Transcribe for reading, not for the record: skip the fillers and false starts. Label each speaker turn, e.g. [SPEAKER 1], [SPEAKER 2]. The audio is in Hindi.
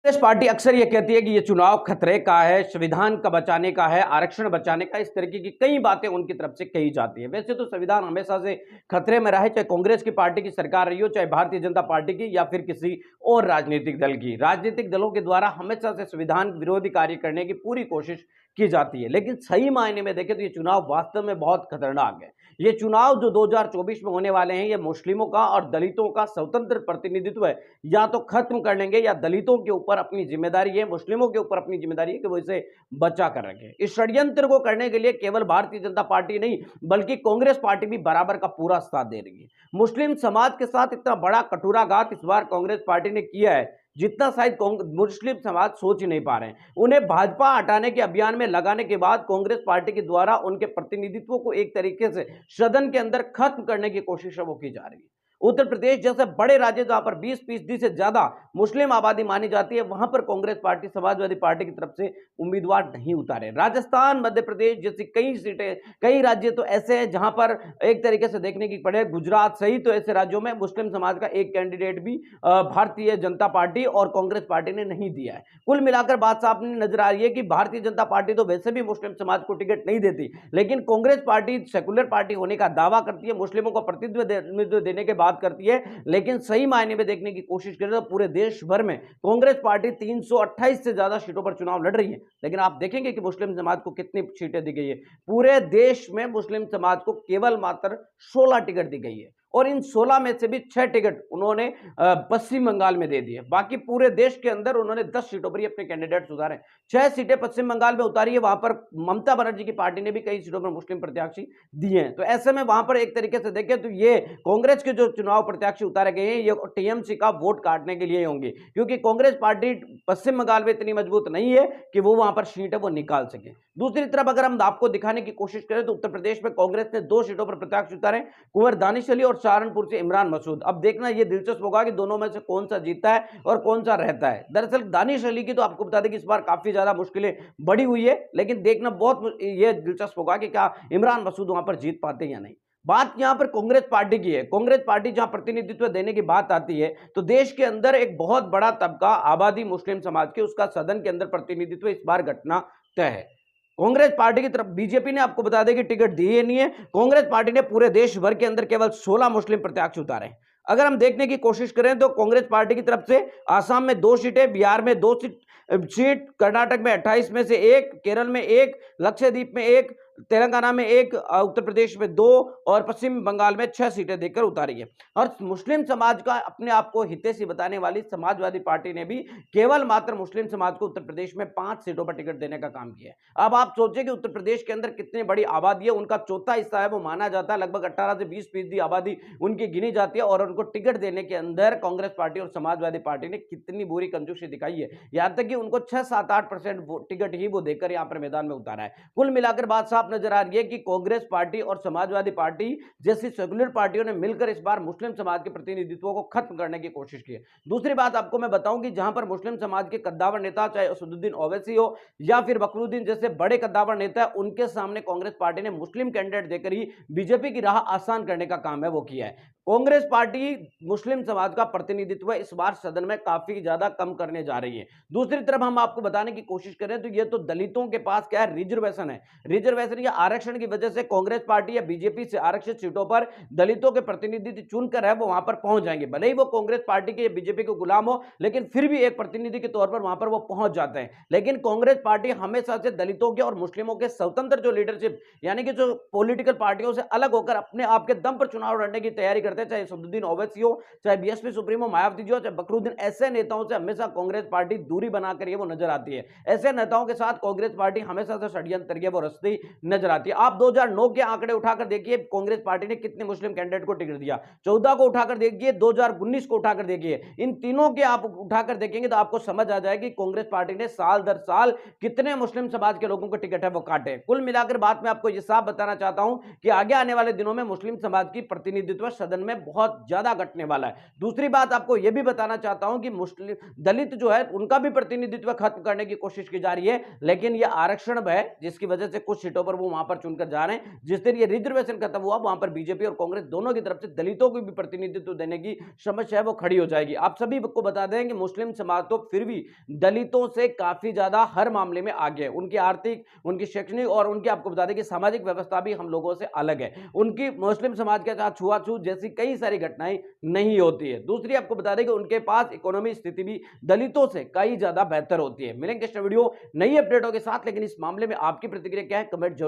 [SPEAKER 1] कांग्रेस पार्टी अक्सर ये कहती है कि ये चुनाव खतरे का है, संविधान का बचाने का है, आरक्षण बचाने का, इस तरीके की कई बातें उनकी तरफ से कही जाती है। वैसे तो संविधान हमेशा से खतरे में रहा है, चाहे कांग्रेस की पार्टी की सरकार रही हो, चाहे भारतीय जनता पार्टी की या फिर किसी और राजनीतिक दल की। राजनीतिक दलों के द्वारा हमेशा से संविधान विरोधी कार्य करने की पूरी कोशिश की जाती है, लेकिन सही मायने में देखें तो ये चुनाव वास्तव में बहुत खतरनाक है। ये चुनाव जो 2024 में होने वाले हैं, ये मुस्लिमों का और दलितों का स्वतंत्र प्रतिनिधित्व है, या तो खत्म कर लेंगे या दलितों के ऊपर अपनी जिम्मेदारी है, मुस्लिमों के ऊपर अपनी जिम्मेदारी है कि वो इसे बचा कर रखें। इस षड्यंत्र को करने के लिए केवल भारतीय जनता पार्टी नहीं, बल्कि कांग्रेस पार्टी भी बराबर का पूरा साथ दे रही है। मुस्लिम समाज के साथ इतना बड़ा कटुराघात इस बार कांग्रेस पार्टी ने किया है, जितना शायद मुस्लिम समाज सोच ही नहीं पा रहे हैं। उन्हें भाजपा हटाने के अभियान में लगाने के बाद कांग्रेस पार्टी के द्वारा उनके प्रतिनिधित्व को एक तरीके से सदन के अंदर खत्म करने की कोशिश वो की जा रही है। उत्तर प्रदेश जैसे बड़े राज्य जहां पर 20% से ज्यादा मुस्लिम आबादी मानी जाती है, वहां पर कांग्रेस पार्टी समाजवादी पार्टी की तरफ से उम्मीदवार नहीं उतारे। राजस्थान, मध्य प्रदेश जैसी कई सीटें, कई राज्य तो ऐसे हैं जहां पर एक तरीके से देखने की पड़े, गुजरात सहित तो ऐसे राज्यों में मुस्लिम समाज का एक कैंडिडेट भी भारतीय जनता पार्टी और कांग्रेस पार्टी ने नहीं दिया है। कुल मिलाकर बात साफ नजर आ रही है कि भारतीय जनता पार्टी तो वैसे भी मुस्लिम समाज को टिकट नहीं देती, लेकिन कांग्रेस पार्टी सेकुलर पार्टी होने का दावा करती है, मुस्लिमों को प्रतिनिधित्व देने के बाद करती है, लेकिन सही मायने में देखने की कोशिश करें तो पूरे देश भर में कांग्रेस पार्टी 328 से ज्यादा सीटों पर चुनाव लड़ रही है। लेकिन आप देखेंगे कि मुस्लिम समाज को कितनी सीटें दी गई है। पूरे देश में मुस्लिम समाज को केवल मात्र 16 टिकट दी गई है, और इन 16 में से भी 6 टिकट उन्होंने पश्चिम बंगाल में दे दिए। बाकी पूरे देश के अंदर उन्होंने 10 सीटों पर ही अपने कैंडिडेट्स उतारे। 6 सीटें पश्चिम बंगाल में उतारी है, वहां पर ममता बनर्जी की पार्टी ने भी कई सीटों पर मुस्लिम प्रत्याशी दिए हैं। तो ऐसे में वहां पर एक तरीके से देखें तो ये कांग्रेस के जो चुनाव प्रत्याशी उतारे गए हैं, ये टीएमसी का वोट काटने के लिए होंगे, क्योंकि कांग्रेस पार्टी पश्चिम बंगाल में इतनी मजबूत नहीं है कि वो वहां पर सीटें वो निकाल सके। दूसरी तरफ अगर हम आपको दिखाने की कोशिश करें तो उत्तर प्रदेश में कांग्रेस ने 2 सीटों पर प्रत्याशी उतारे, कुंवर दानिश अली और सहारनपुर से इमरान मसूद। अब देखना ये दिलचस्प होगा कि दोनों में से कौन सा जीतता है और कौन सा रहता है। दरअसल दानिश अली की तो आपको बता दें कि इस बार काफी ज्यादा मुश्किलें बढ़ी हुई है, लेकिन देखना बहुत ये दिलचस्प होगा कि क्या इमरान मसूद वहां पर जीत पाते हैं या नहीं। बात यहां पर कांग्रेस पार्टी की है। कांग्रेस पार्टी जहां प्रतिनिधित्व देने की बात आती है, तो देश के अंदर एक बहुत बड़ा तबका आबादी मुस्लिम समाज की, उसका सदन के अंदर प्रतिनिधित्व इस बार घटना तय है। कांग्रेस पार्टी की तरफ बीजेपी ने आपको बता दें कि टिकट दी ही नहीं है। कांग्रेस पार्टी ने पूरे देश भर के अंदर केवल 16 मुस्लिम प्रत्याशी उतारे हैं। अगर हम देखने की कोशिश करें तो कांग्रेस पार्टी की तरफ से आसाम में 2 सीटें, बिहार में 2 सीट, कर्नाटक में 28 में से 1, केरल में 1, लक्षद्वीप में 1, तेलंगाना में 1, उत्तर प्रदेश में 2 और पश्चिम बंगाल में 6 सीटें देकर उतारी है। और मुस्लिम समाज का अपने आप को हितैषी बताने वाली समाजवादी पार्टी ने भी केवल मात्र मुस्लिम समाज को उत्तर प्रदेश में 5 सीटों पर टिकट देने का काम किया है। अब आप सोचें कि उत्तर प्रदेश के अंदर कितनी बड़ी आबादी है, उनका चौथा हिस्सा है वो माना जाता है, लगभग 18 से 20% आबादी उनकी गिनी जाती है, और उनको टिकट देने के अंदर कांग्रेस पार्टी और समाजवादी पार्टी ने कितनी बुरी कंजूसी दिखाई है। यहां तक कि उनको 6-7-8% टिकट ही वो देकर यहां पर मैदान में उतारा है। कुल मिलाकर बात साफ नजर आ रही है कि कांग्रेस पार्टी और समाजवादी पार्टी जैसी सेक्युलर पार्टियों ने मिलकर इस बार मुस्लिम समाज के प्रतिनिधित्व को खत्म करने की कोशिश की है। दूसरी बात आपको मैं बताऊं कि जहां पर मुस्लिम समाज के कद्दावर नेता, चाहे असदुद्दीन ओवैसी हो या फिर बकरुद्दीन जैसे बड़े कद्दावर नेता, उनके सामने कांग्रेस पार्टी ने मुस्लिम कैंडिडेट देकर ही बीजेपी की राह आसान करने का काम है वो किया है। कांग्रेस पार्टी मुस्लिम समाज का प्रतिनिधित्व इस बार सदन में काफी ज्यादा कम करने जा रही है। दूसरी तरफ हम आपको बताने की कोशिश करें तो ये तो दलितों के पास क्या है, रिजर्वेशन है। रिजर्वेशन या आरक्षण की वजह से कांग्रेस पार्टी या बीजेपी से आरक्षित सीटों पर दलितों के प्रतिनिधि चुनकर है वो वहां पर पहुंच जाएंगे। भले ही वो कांग्रेस पार्टी के या बीजेपी के गुलाम हो, लेकिन फिर भी एक प्रतिनिधि के तौर पर वहां पर वो पहुंच जाते हैं। लेकिन कांग्रेस पार्टी हमेशा से दलितों के और मुस्लिमों के स्वतंत्र जो लीडरशिप, यानी कि जो पॉलिटिकल पार्टियों से अलग होकर अपने आप के दम पर चुनाव लड़ने की तैयारी करते हैं, चाहे असदुद्दीन ओवैसी हो, चाहे बीएसपी सुप्रीमो मायावती जी हो, चाहे बकरुद्दीन, ऐसे नेताओं से हमेशा कांग्रेस पार्टी दूरी बनाकर ये वो नजर आती है। ऐसे नेताओं के साथ कांग्रेस पार्टी हमेशा से षड्यंत्र वो रचती नजर आती है। आप 2009 के आंकड़े उठाकर देखिए, कांग्रेस पार्टी ने कितने मुस्लिम कैंडिडेट को टिकट दिया। 14 को उठाकर देखिए, 2019 को उठाकर देखिए, इन तीनों के आप उठाकर देखेंगे तो आपको समझ आ जाएगी कांग्रेस पार्टी ने साल दर साल कितने मुस्लिम समाज के लोगों को टिकट है वो काटे। कुल मिलाकर बात मैं आपको ये साफ बताना चाहता हूं कि आगे आने वाले दिनों में मुस्लिम समाज की प्रतिनिधित्व सदन में बहुत ज्यादा घटने वाला है। दूसरी बात आपको यह भी बताना चाहता हूं कि मुस्लिम दलित जो है उनका भी प्रतिनिधित्व खत्म करने की कोशिश की जा रही है, लेकिन यह आरक्षण है जिसकी वजह से कुछ सीटों पर वो वहां पर चुनकर जा रहे हैं। जिस दिन ये रिजर्वेशन खत्म हुआ वहां पर बीजेपी और कांग्रेस दोनों की तरफ से दलितों को भी प्रतिनिधित्व देने की समस्या है वो खड़ी हो जाएगी। आप सभी को बता दें कि मुस्लिम समाज तो फिर भी दलितों से काफी ज्यादा हर मामले में आगे है। उनकी आर्थिक, उनकी शैक्षणिक और उनकी आपको बता दें कि सामाजिक व्यवस्था भी हम लोगों से अलग है। उनकी मुस्लिम समाज के साथ छुआछूत जैसी कई सारी घटनाएं नहीं होती है। दूसरी आपको बता दें कि उनके पास इकोनॉमी स्थिति भी दलितों से कई ज्यादा बेहतर होती है। मिलेंगे इस वीडियो नई अपडेटों के साथ, लेकिन इस मामले में आपकी प्रतिक्रिया क्या है कमेंट जरूर